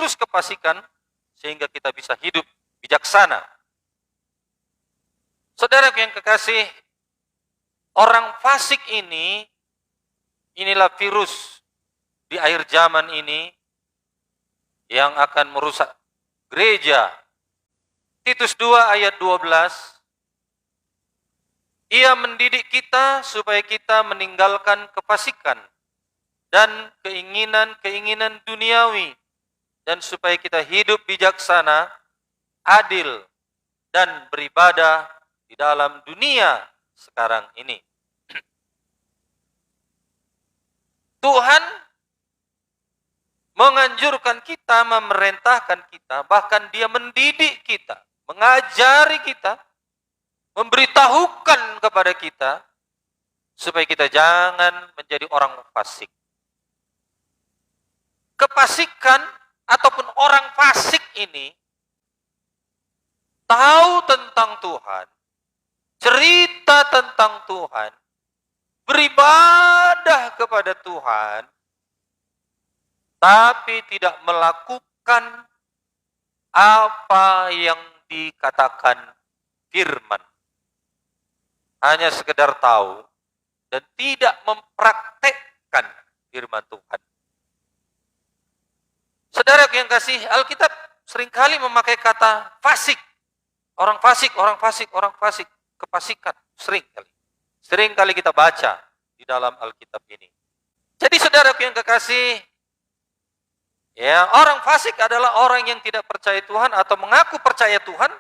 virus kefasikan sehingga kita bisa hidup bijaksana. Saudara yang kekasih, orang fasik ini, inilah virus di akhir zaman ini yang akan merusak gereja. Titus 2 ayat 12, ia mendidik kita supaya kita meninggalkan kefasikan dan keinginan-keinginan duniawi, dan supaya kita hidup bijaksana, adil, dan beribadah di dalam dunia sekarang ini. Tuhan menganjurkan kita, memerintahkan kita, bahkan Dia mendidik kita, mengajari kita, memberitahukan kepada kita supaya kita jangan menjadi orang fasik. Kefasikan ataupun orang fasik ini tahu tentang Tuhan, cerita tentang Tuhan, beribadah kepada Tuhan, tapi tidak melakukan apa yang dikatakan firman. Hanya sekedar tahu dan tidak mempraktekkan firman Tuhan. Saudara yang kasih, Alkitab seringkali memakai kata fasik. Orang fasik, orang fasik, orang fasik. Kefasikan, sering kali kita baca di dalam Alkitab ini. Jadi saudara yang kekasih, ya, orang fasik adalah orang yang tidak percaya Tuhan atau mengaku percaya Tuhan,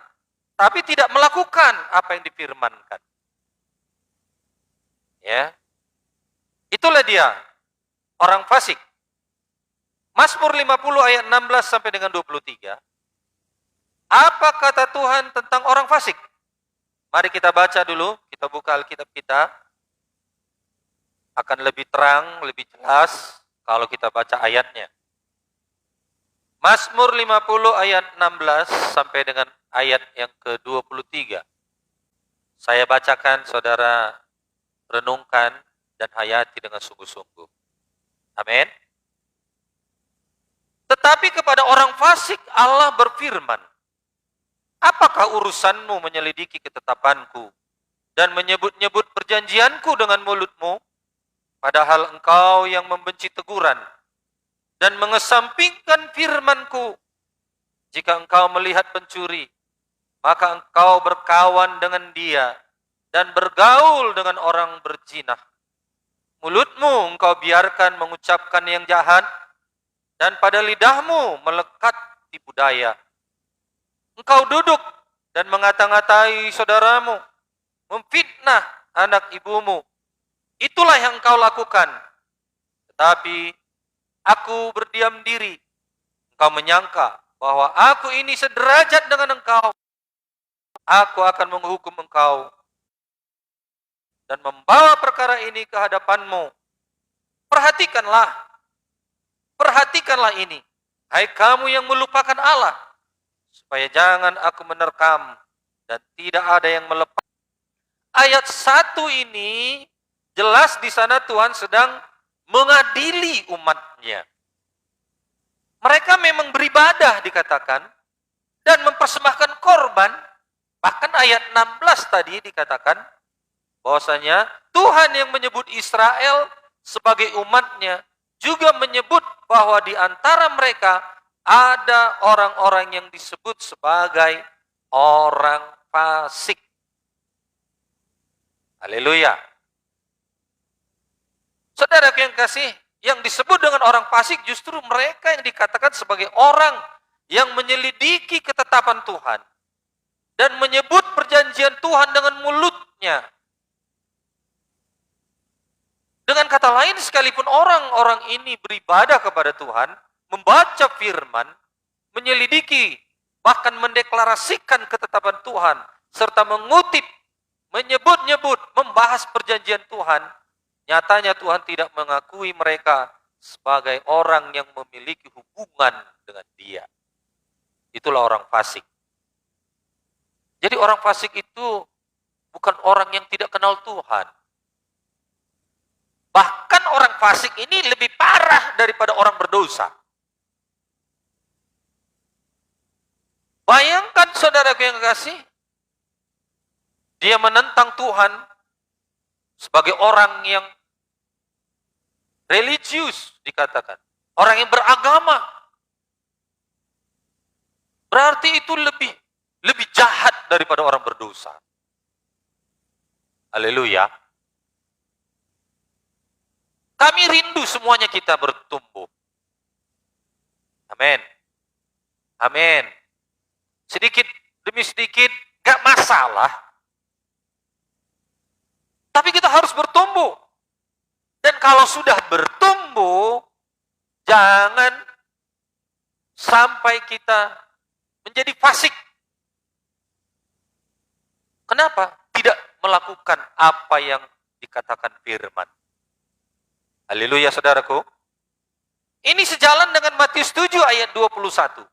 tapi tidak melakukan apa yang difirmankan. Ya, itulah dia, orang fasik. Mazmur 50 ayat 16 sampai dengan 23. Apa kata Tuhan tentang orang fasik? Mari kita baca dulu, kita buka Alkitab kita. Akan lebih terang, lebih jelas kalau kita baca ayatnya. Mazmur 50 ayat 16 sampai dengan ayat yang ke-23. Saya bacakan, saudara renungkan dan hayati dengan sungguh-sungguh. Amin. Tetapi kepada orang fasik Allah berfirman, apakah urusanmu menyelidiki ketetapanku dan menyebut-nyebut perjanjianku dengan mulutmu, padahal engkau yang membenci teguran dan mengesampingkan firmanku. Jika engkau melihat pencuri, maka engkau berkawan dengan dia dan bergaul dengan orang berzina. Mulutmu engkau biarkan mengucapkan yang jahat, dan pada lidahmu melekat tipu daya. Engkau duduk dan mengata-ngatai saudaramu, memfitnah anak ibumu. Itulah yang engkau lakukan. Tetapi aku berdiam diri. Engkau menyangka bahwa aku ini sederajat dengan engkau. Aku akan menghukum engkau dan membawa perkara ini ke hadapanmu. Perhatikanlah ini, hai kamu yang melupakan Allah, supaya jangan aku menerkam dan tidak ada yang melepas. Ayat 1 ini jelas di sana Tuhan sedang mengadili umatnya. Mereka memang beribadah dikatakan dan mempersembahkan korban. Bahkan ayat 16 tadi dikatakan bahwasanya Tuhan yang menyebut Israel sebagai umatnya juga menyebut bahwa di antara mereka ada orang-orang yang disebut sebagai orang fasik. Haleluya. Saudara yang kasih, yang disebut dengan orang fasik justru mereka yang dikatakan sebagai orang yang menyelidiki ketetapan Tuhan dan menyebut perjanjian Tuhan dengan mulutnya. Dengan kata lain, sekalipun orang-orang ini beribadah kepada Tuhan, membaca firman, menyelidiki, bahkan mendeklarasikan ketetapan Tuhan, serta mengutip, menyebut-nyebut, membahas perjanjian Tuhan, nyatanya Tuhan tidak mengakui mereka sebagai orang yang memiliki hubungan dengan Dia. Itulah orang fasik. Jadi orang fasik itu bukan orang yang tidak kenal Tuhan. Bahkan orang fasik ini lebih parah daripada orang berdosa. Bayangkan saudaraku yang kekasih, dia menentang Tuhan sebagai orang yang religius dikatakan. Orang yang beragama. Berarti itu lebih jahat daripada orang berdosa. Haleluya. Kami rindu semuanya kita bertumbuh. Amin. Amin. Sedikit demi sedikit, gak masalah. Tapi kita harus bertumbuh. Dan kalau sudah bertumbuh, jangan sampai kita menjadi fasik. Kenapa? Tidak melakukan apa yang dikatakan firman. Haleluya saudaraku. Ini sejalan dengan Matius 7 ayat 21.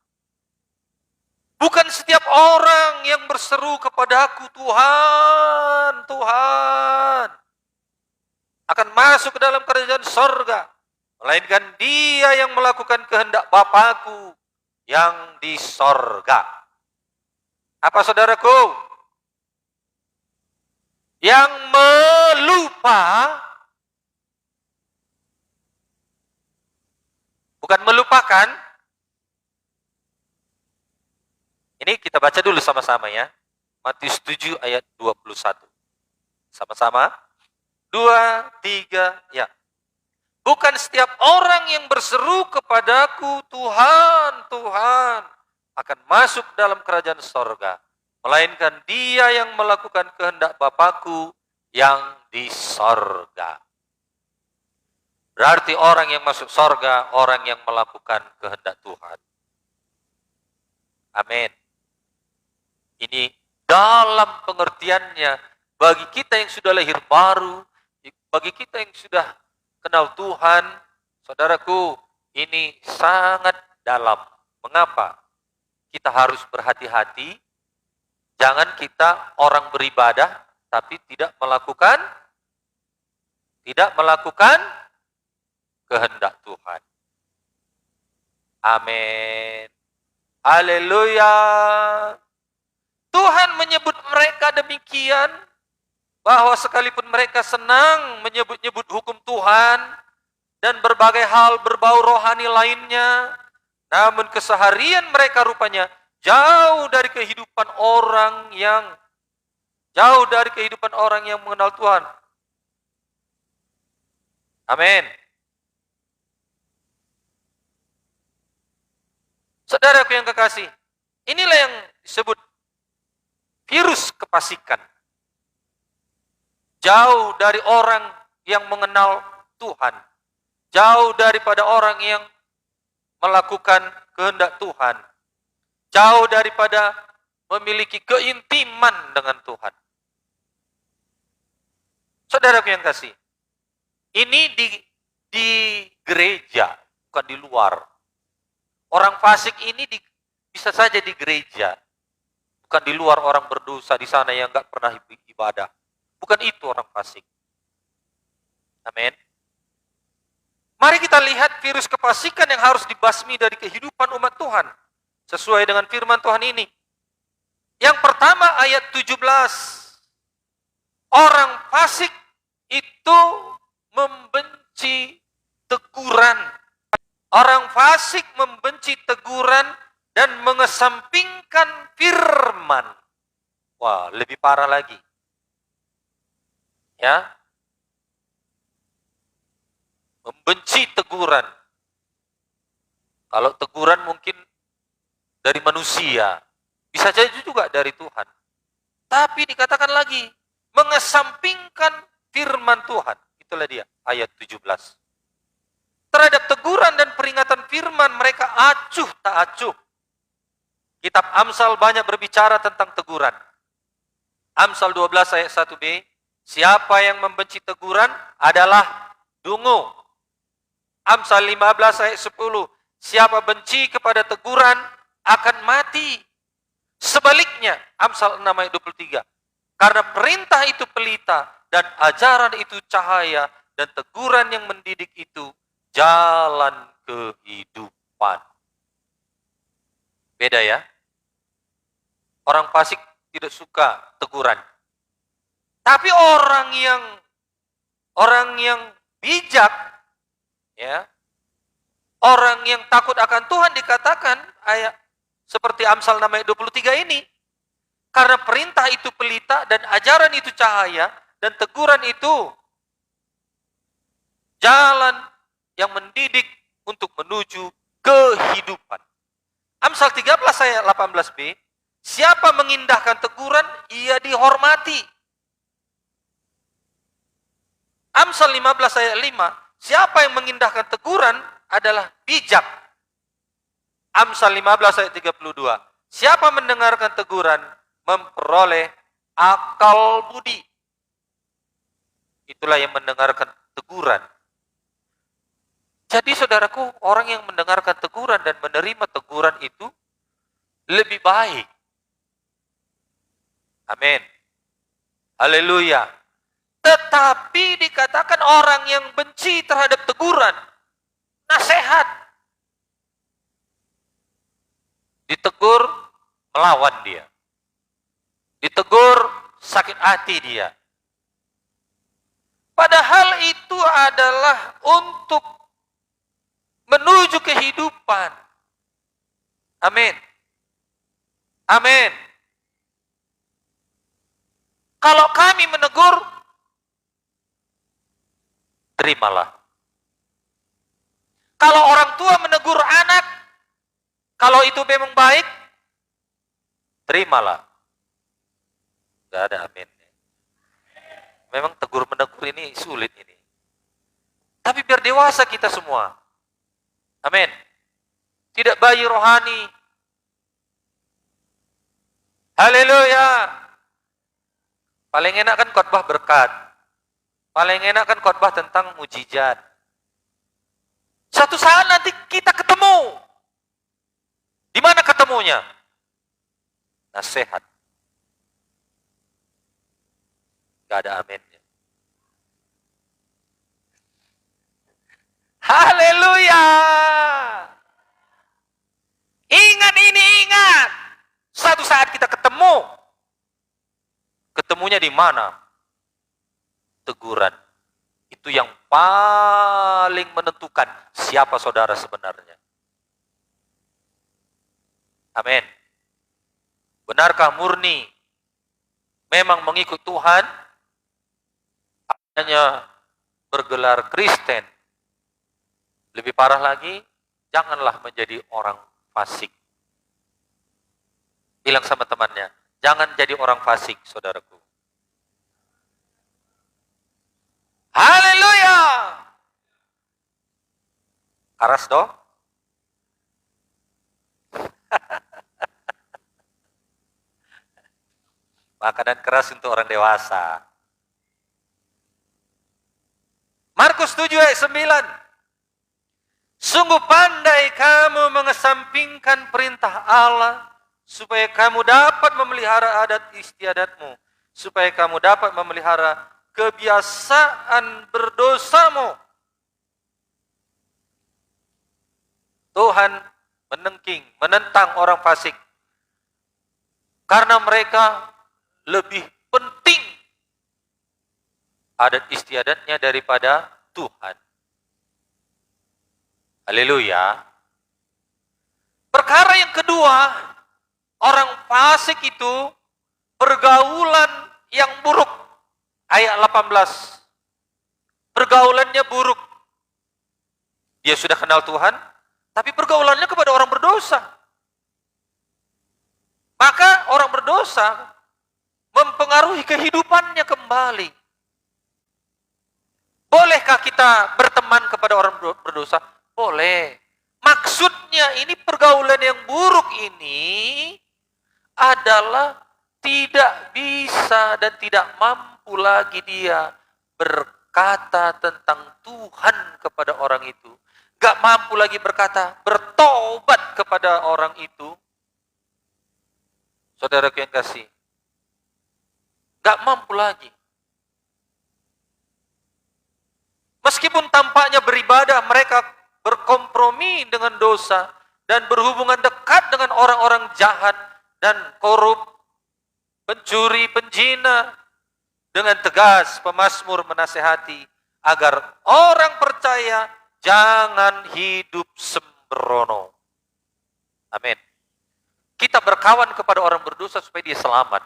Bukan setiap orang yang berseru kepadaku, Tuhan, Tuhan, akan masuk ke dalam kerajaan sorga. Melainkan dia yang melakukan kehendak Bapakku yang di sorga. Apa saudaraku? Yang bukan melupakan. Ini kita baca dulu sama-sama ya. Matius 7 ayat 21. Sama-sama. 2, 3, ya. Bukan setiap orang yang berseru kepadaku, Tuhan, Tuhan, akan masuk dalam kerajaan sorga. Melainkan dia yang melakukan kehendak Bapakku yang di sorga. Berarti orang yang masuk sorga, orang yang melakukan kehendak Tuhan. Amin. Ini dalam pengertiannya, bagi kita yang sudah lahir baru, bagi kita yang sudah kenal Tuhan, saudaraku, ini sangat dalam. Mengapa? Kita harus berhati-hati, jangan kita orang beribadah, tapi tidak melakukan kehendak Tuhan. Amin. Haleluya. Tuhan menyebut mereka demikian, bahwa sekalipun mereka senang menyebut-nyebut hukum Tuhan dan berbagai hal berbau rohani lainnya, namun keseharian mereka rupanya jauh dari kehidupan orang yang mengenal Tuhan. Amin. Saudaraku yang kekasih, inilah yang disebut virus kefasikan. Jauh dari orang yang mengenal Tuhan. Jauh daripada orang yang melakukan kehendak Tuhan. Jauh daripada memiliki keintiman dengan Tuhan. Saudaraku yang kasih, ini di gereja, bukan di luar. Orang fasik ini bisa saja di gereja. Bukan di luar orang berdosa di sana yang enggak pernah ibadah. Bukan itu orang fasik. Amin. Mari kita lihat virus kefasikan yang harus dibasmi dari kehidupan umat Tuhan. Sesuai dengan firman Tuhan ini. Yang pertama ayat 17. Orang fasik itu membenci teguran. Orang fasik membenci teguran dan mengesampingkan firman. Wah, lebih parah lagi. Ya. Membenci teguran. Kalau teguran mungkin dari manusia, bisa jadi juga dari Tuhan. Tapi dikatakan lagi, mengesampingkan firman Tuhan. Itulah dia, ayat 17. Terhadap teguran dan peringatan firman mereka acuh tak acuh. Kitab Amsal banyak berbicara tentang teguran. Amsal 12 ayat 1b, siapa yang membenci teguran adalah dungu. Amsal 15 ayat 10, siapa benci kepada teguran akan mati. Sebaliknya, Amsal 6 ayat 23, karena perintah itu pelita dan ajaran itu cahaya dan teguran yang mendidik itu jalan kehidupan. Beda ya. Orang fasik tidak suka teguran. Tapi orang yang bijak, ya, orang yang takut akan Tuhan dikatakan ayat seperti Amsal 6 ayat 23 ini, karena perintah itu pelita dan ajaran itu cahaya dan teguran itu jalan yang mendidik untuk menuju kehidupan. Amsal 13 ayat 18b, siapa mengindahkan teguran, ia dihormati. Amsal 15 ayat 5, siapa yang mengindahkan teguran adalah bijak. Amsal 15 ayat 32, siapa mendengarkan teguran memperoleh akal budi. Itulah yang mendengarkan teguran. Jadi saudaraku, orang yang mendengarkan teguran dan menerima teguran itu lebih baik. Amin. Haleluya. Tetapi dikatakan orang yang benci terhadap teguran, nasihat, ditegur melawan dia. Ditegur sakit hati dia. Padahal itu adalah untuk menuju kehidupan. Amin. Amin. Kalau kami menegur, terimalah. Kalau orang tua menegur anak, kalau itu memang baik, terimalah. Gak ada amin. Memang tegur menegur ini sulit ini. Tapi biar dewasa kita semua. Amin. Tidak bayi rohani. Haleluya. Paling enak kan khotbah berkat. Paling enak kan khotbah tentang mujizat. Suatu saat nanti kita ketemu. Di mana ketemunya? Nasihat. Gak ada aminnya. Haleluya. Ingat ini, ingat. Suatu saat kita ketemu. Ketemunya di mana? Teguran. Itu yang paling menentukan siapa saudara sebenarnya. Amin. Benarkah murni memang mengikut Tuhan? Hanya bergelar Kristen. Lebih parah lagi, janganlah menjadi orang fasik. Bilang sama temannya, jangan jadi orang fasik, saudaraku. Haleluya. Keras dong. Makanan keras untuk orang dewasa. Markus 7 ayat 9. Sungguh pandai kamu mengesampingkan perintah Allah, supaya kamu dapat memelihara adat istiadatmu, supaya kamu dapat memelihara kebiasaan berdosamu. Tuhan menentang orang fasik, karena mereka lebih penting adat istiadatnya daripada Tuhan. Haleluya. Perkara yang kedua, orang fasik itu pergaulan yang buruk. Ayat 18. Pergaulannya buruk. Dia sudah kenal Tuhan, tapi pergaulannya kepada orang berdosa. Maka orang berdosa mempengaruhi kehidupannya kembali. Bolehkah kita berteman kepada orang berdosa? Boleh. Maksudnya ini pergaulan yang buruk ini adalah tidak bisa dan tidak mampu lagi dia berkata tentang Tuhan kepada orang itu. Gak mampu lagi berkata, bertobat kepada orang itu. Saudara yang kasih. Gak mampu lagi. Meskipun tampaknya beribadah, mereka berkompromi dengan dosa dan berhubungan dekat dengan orang-orang jahat dan korup, pencuri, penjina. Dengan tegas pemazmur menasehati agar orang percaya jangan hidup sembrono. Amin. Kita berkawan kepada orang berdosa supaya dia selamat.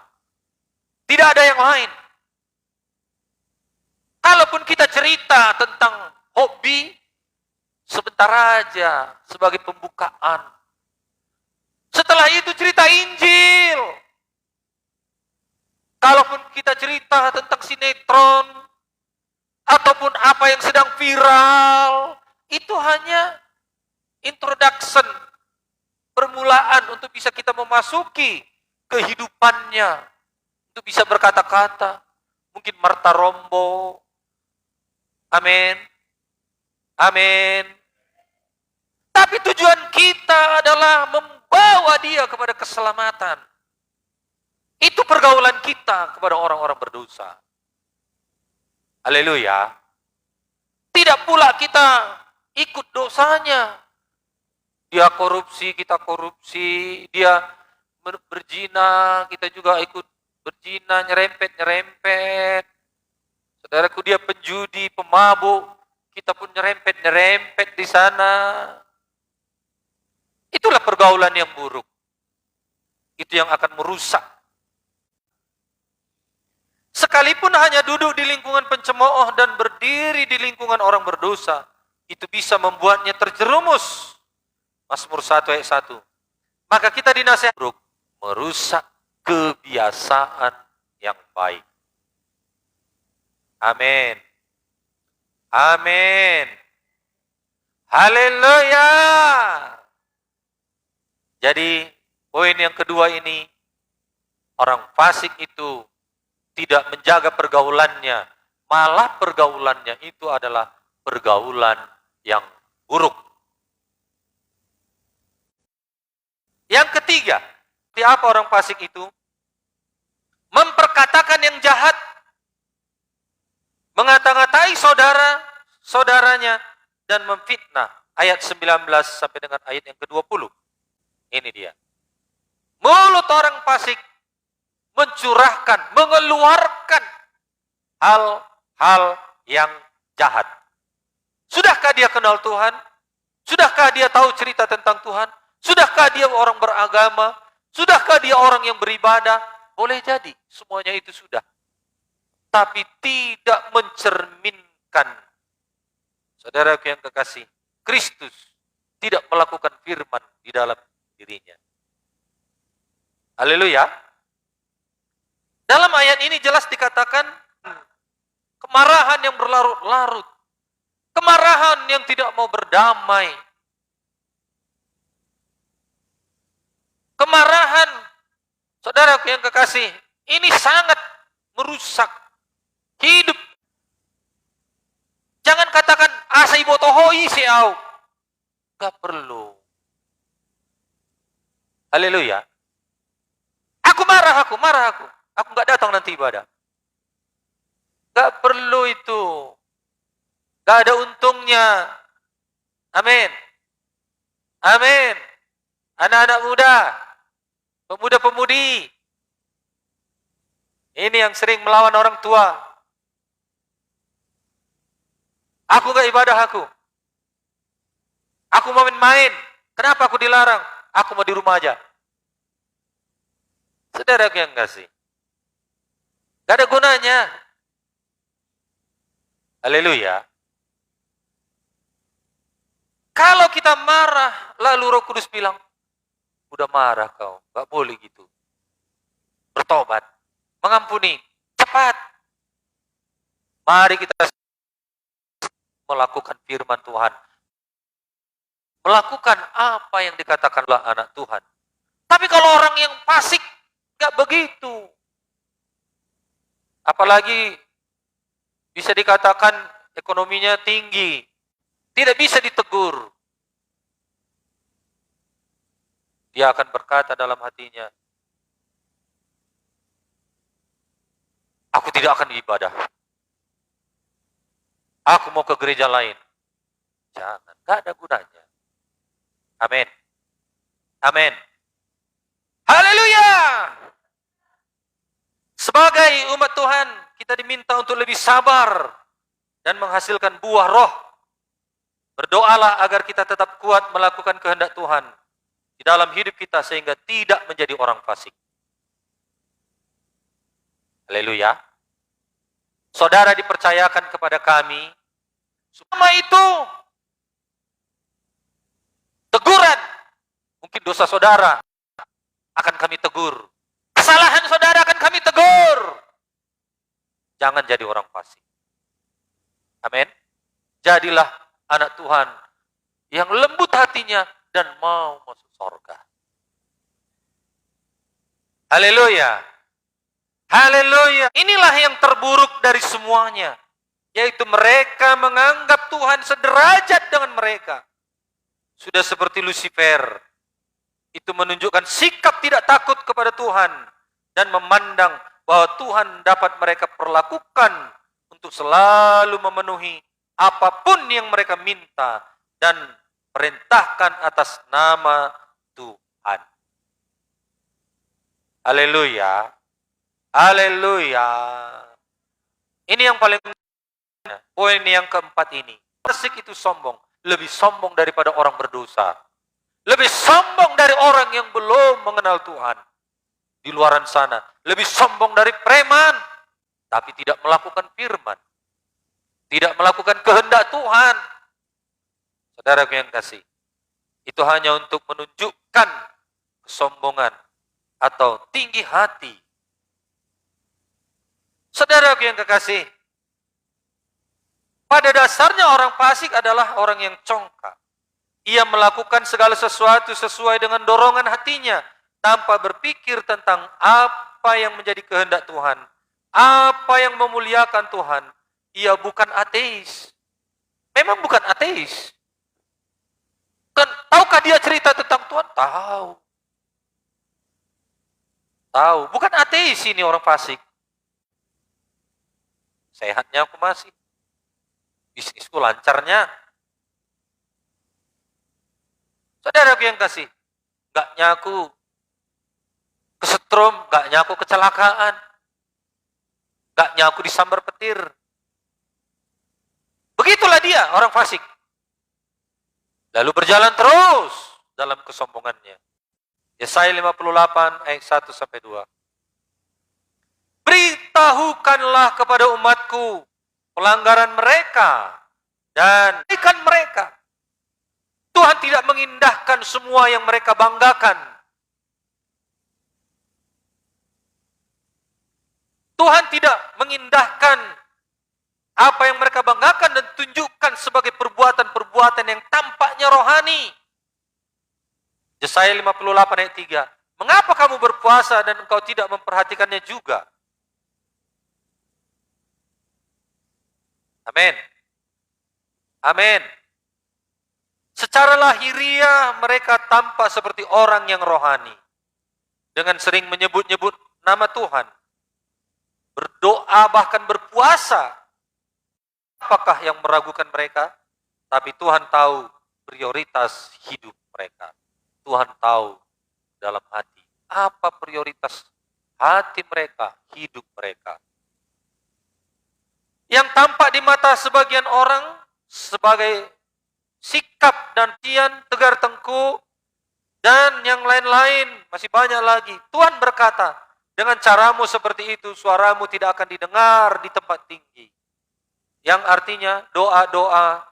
Tidak ada yang lain. Kalaupun kita cerita tentang hobi, sebentar aja sebagai pembukaan. Setelah itu cerita Injil. Kalaupun kita cerita tentang sinetron, ataupun apa yang sedang viral, itu hanya introduction, permulaan untuk bisa kita memasuki kehidupannya, untuk bisa berkata-kata, mungkin Marta Rombo, amin, amin. Tapi tujuan kita adalah membawa dia kepada keselamatan. Itu pergaulan kita kepada orang-orang berdosa. Haleluya. Tidak pula kita ikut dosanya. Dia korupsi, kita korupsi. Dia berzina, kita juga ikut berzina, nyerempet. Saudaraku, dia penjudi, pemabuk, kita pun nyerempet di sana. Itulah pergaulan yang buruk. Itu yang akan merusak. Sekalipun hanya duduk di lingkungan pencemooh dan berdiri di lingkungan orang berdosa, itu bisa membuatnya terjerumus. Mazmur 1 ayat 1. Maka kita dinasihati merusak kebiasaan yang baik. Amin. Amin. Haleluya. Jadi poin yang kedua ini, orang fasik itu tidak menjaga pergaulannya, malah pergaulannya itu adalah pergaulan yang buruk. Yang ketiga, seperti apa orang fasik itu? Memperkatakan yang jahat, mengata-ngatai saudaranya, dan memfitnah. Ayat 19 sampai dengan ayat yang ke-20. Ini dia. Mulut orang fasik mencurahkan, mengeluarkan hal-hal yang jahat. Sudahkah dia kenal Tuhan? Sudahkah dia tahu cerita tentang Tuhan? Sudahkah dia orang beragama? Sudahkah dia orang yang beribadah? Boleh jadi, semuanya itu sudah. Tapi tidak mencerminkan, saudaraku yang kekasih, Kristus tidak melakukan firman di dalam dirinya. Haleluya. Dalam ayat ini jelas dikatakan kemarahan yang berlarut-larut, kemarahan yang tidak mau berdamai, kemarahan, saudaraku yang kekasih, ini sangat merusak hidup. Jangan katakan asa ibu tohoi siau, gak perlu. Haleluya. Aku marah aku. Aku nggak datang nanti ibadah. Nggak perlu itu. Nggak ada untungnya. Amin. Amin. Anak-anak muda, pemuda-pemudi, ini yang sering melawan orang tua. Aku nggak ibadah aku. Aku mau main. Kenapa aku dilarang? Aku mau di rumah aja. Saudaraku yang kasih. Gak ada gunanya. Haleluya. Kalau kita marah, lalu Roh Kudus bilang, udah marah kau, gak boleh gitu. Bertobat, mengampuni, cepat. Mari kita melakukan firman Tuhan. Melakukan apa yang dikatakan oleh anak Tuhan. Tapi kalau orang yang fasik, gak begitu. Apalagi bisa dikatakan ekonominya tinggi, tidak bisa ditegur. Dia akan berkata dalam hatinya, aku tidak akan ibadah. Aku mau ke gereja lain. Jangan, gak ada gunanya. Amin. Amin. Haleluya! Sebagai umat Tuhan, kita diminta untuk lebih sabar dan menghasilkan buah roh. Berdoalah agar kita tetap kuat melakukan kehendak Tuhan di dalam hidup kita sehingga tidak menjadi orang fasik. Haleluya. Saudara dipercayakan kepada kami, semua itu teguran. Mungkin dosa saudara akan kami tegur. Kesalahan saudara akan kami tegur. Jangan jadi orang fasik. Amin. Jadilah anak Tuhan yang lembut hatinya dan mau masuk surga. Haleluya. Haleluya. Inilah yang terburuk dari semuanya, yaitu mereka menganggap Tuhan sederajat dengan mereka. Sudah seperti Lucifer. Itu menunjukkan sikap tidak takut kepada Tuhan dan memandang bahwa Tuhan dapat mereka perlakukan untuk selalu memenuhi apapun yang mereka minta dan perintahkan atas nama Tuhan. Haleluya. Haleluya. Ini yang paling poin yang keempat ini. Fasik itu sombong, lebih sombong daripada orang berdosa. Lebih sombong dari orang yang belum mengenal Tuhan. Di luaran sana, lebih sombong dari preman, tapi tidak melakukan firman. Tidak melakukan kehendak Tuhan. Saudaraku yang kasih, itu hanya untuk menunjukkan kesombongan atau tinggi hati. Saudaraku yang kekasih, pada dasarnya orang fasik adalah orang yang congkak. Ia melakukan segala sesuatu sesuai dengan dorongan hatinya, tanpa berpikir tentang apa yang menjadi kehendak Tuhan, apa yang memuliakan Tuhan. Ia bukan ateis. Memang bukan ateis. Kan, tahukah dia cerita tentang Tuhan? Tahu. Tahu. Bukan ateis ini orang fasik. Sehatnya aku masih. Bisnisku lancarnya. Saudaraku yang kasih, gak nyaku kesetrum, gak nyaku kecelakaan, gak nyaku disambar petir. Begitulah dia, orang fasik. Lalu berjalan terus dalam kesombongannya. Yesaya 58 ayat 1-2. Beritahukanlah kepada umatku pelanggaran mereka dan berikan mereka. Tuhan tidak mengindahkan semua yang mereka banggakan. Tuhan tidak mengindahkan apa yang mereka banggakan dan tunjukkan sebagai perbuatan-perbuatan yang tampaknya rohani. Yesaya 58 ayat 3. Mengapa kamu berpuasa dan engkau tidak memperhatikannya juga? Amin. Amin. Secara lahiriah mereka tampak seperti orang yang rohani. Dengan sering menyebut-nyebut nama Tuhan. Berdoa bahkan berpuasa. Apakah yang meragukan mereka? Tapi Tuhan tahu prioritas hidup mereka. Tuhan tahu dalam hati. Apa prioritas hati mereka, hidup mereka. Yang tampak di mata sebagian orang sebagai sikap dan tian tegar tengkuk dan yang lain-lain masih banyak lagi. Tuhan berkata, dengan caramu seperti itu suaramu tidak akan didengar di tempat tinggi. Yang artinya doa-doa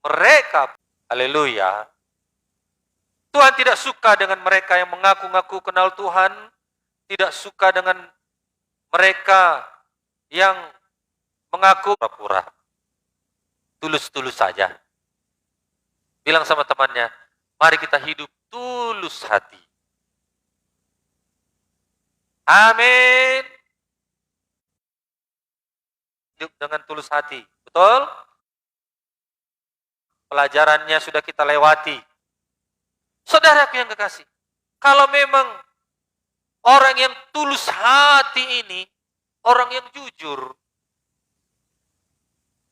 mereka, haleluya. Tuhan tidak suka dengan mereka yang mengaku-ngaku kenal Tuhan, tidak suka dengan mereka yang mengaku pura-pura. Tulus-tulus saja. Bilang sama temannya, mari kita hidup tulus hati. Amin. Hidup dengan tulus hati. Betul? Pelajarannya sudah kita lewati. Saudaraku yang kekasih, kalau memang orang yang tulus hati ini, orang yang jujur,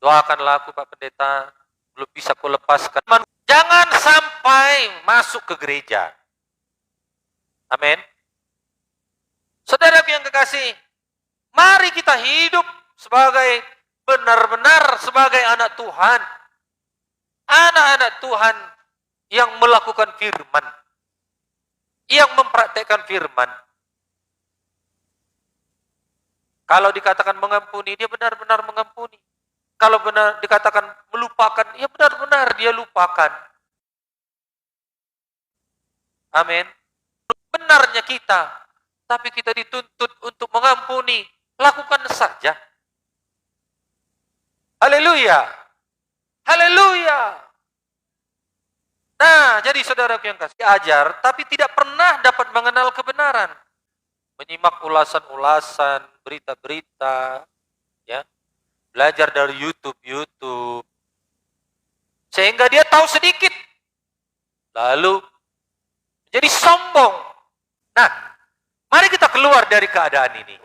doakanlah aku Pak Pendeta, belum bisa ku lepaskan. Jangan sampai masuk ke gereja. Amin. Saudaraku yang kekasih, mari kita hidup sebagai benar-benar sebagai anak Tuhan. Anak-anak Tuhan yang melakukan firman, yang mempraktekkan firman. Kalau dikatakan mengampuni, dia benar-benar mengampuni. Kalau benar dikatakan melupakan, ya benar-benar dia lupakan. Amin. Benarnya kita, tapi kita dituntut untuk mengampuni. Lakukan saja. Haleluya. Haleluya. Nah, jadi saudaraku yang kasih, ajar, tapi tidak pernah dapat mengenal kebenaran. Menyimak ulasan-ulasan, berita-berita, ya, belajar dari YouTube, sehingga dia tahu sedikit, lalu menjadi sombong. Nah, mari kita keluar dari keadaan ini.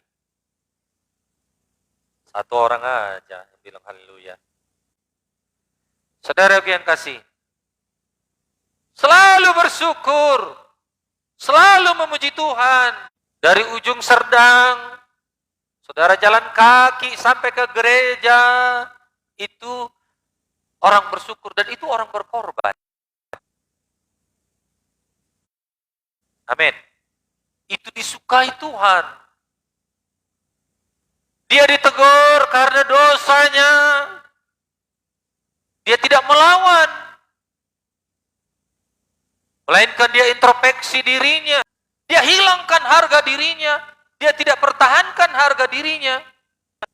Satu orang aja yang bilang haleluya. Saudaraku yang kasih, selalu bersyukur, selalu memuji Tuhan. Dari ujung Serdang, saudara jalan kaki sampai ke gereja, itu orang bersyukur dan itu orang berkorban. Amin. Itu disukai Tuhan. Dia ditegur karena dosanya. Dia tidak melawan, melainkan dia introspeksi dirinya. Dia hilangkan harga dirinya. Dia tidak pertahankan harga dirinya.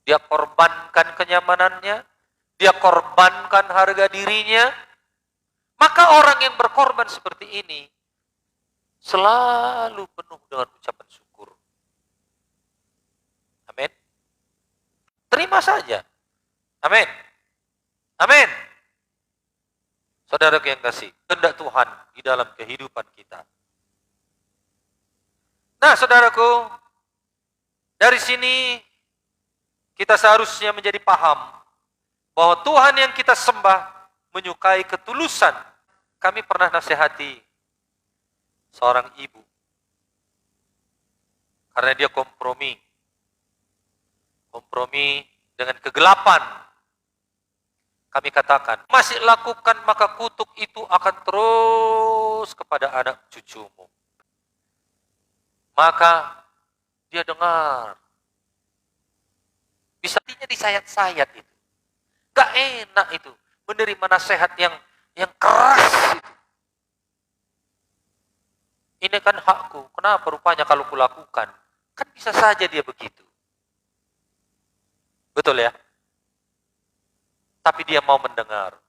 Dia korbankan kenyamanannya. Dia korbankan harga dirinya. Maka orang yang berkorban seperti ini selalu penuh dengan ucapan syukur. Amin. Terima saja. Amin. Amin. Saudara yang kasih, kehendak Tuhan di dalam kehidupan kita. Nah, saudaraku, dari sini kita seharusnya menjadi paham bahwa Tuhan yang kita sembah menyukai ketulusan. Kami pernah nasihati seorang ibu karena dia kompromi dengan kegelapan. Kami katakan, masih lakukan maka kutuk itu akan terus kepada anak cucumu. Maka dia dengar. Bisa artinya disayat-sayat itu. Gak enak itu menerima nasihat yang keras itu. Ini kan hakku. Kenapa rupanya kalau kulakukan? Kan bisa saja dia begitu. Betul ya? Tapi dia mau mendengar.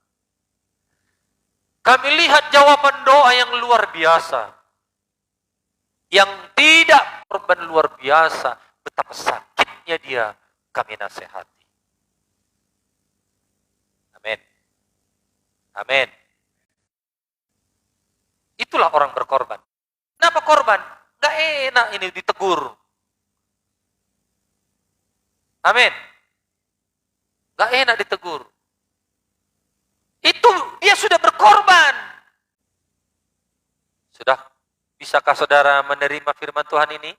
Kami lihat jawaban doa yang luar biasa. Yang tidak korban luar biasa, betapa sakitnya dia kami nasihati. Amin. Amin. Itulah orang berkorban. Kenapa korban? Gak enak ini ditegur. Amin. Gak enak ditegur. Itu dia sudah berkorban. Sudah. Bisakah saudara menerima firman Tuhan ini?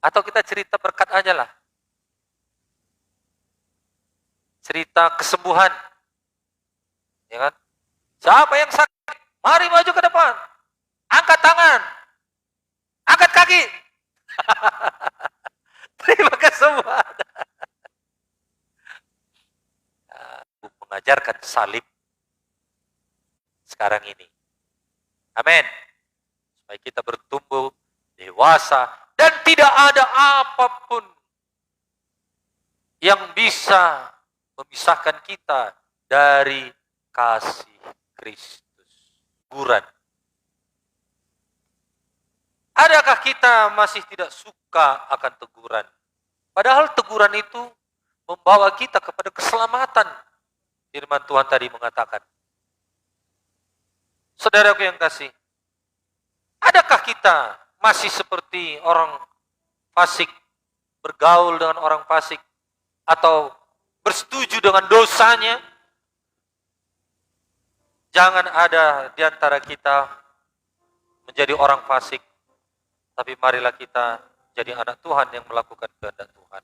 Atau kita cerita berkat aja lah? Cerita kesembuhan. Ya kan? Siapa yang sakit? Mari maju ke depan. Angkat tangan. Angkat kaki. Terima kesembuhan. Mengajarkan salib sekarang ini. Amin. Supaya kita bertumbuh dewasa dan tidak ada apapun yang bisa memisahkan kita dari kasih Kristus. Teguran. Adakah kita masih tidak suka akan teguran? Padahal teguran itu membawa kita kepada keselamatan. Firman Tuhan tadi mengatakan. Saudaraku yang kasih, adakah kita masih seperti orang fasik, bergaul dengan orang fasik, atau bersetuju dengan dosanya? Jangan ada di antara kita menjadi orang fasik, Tapi marilah kita jadi anak Tuhan yang melakukan kehendak Tuhan.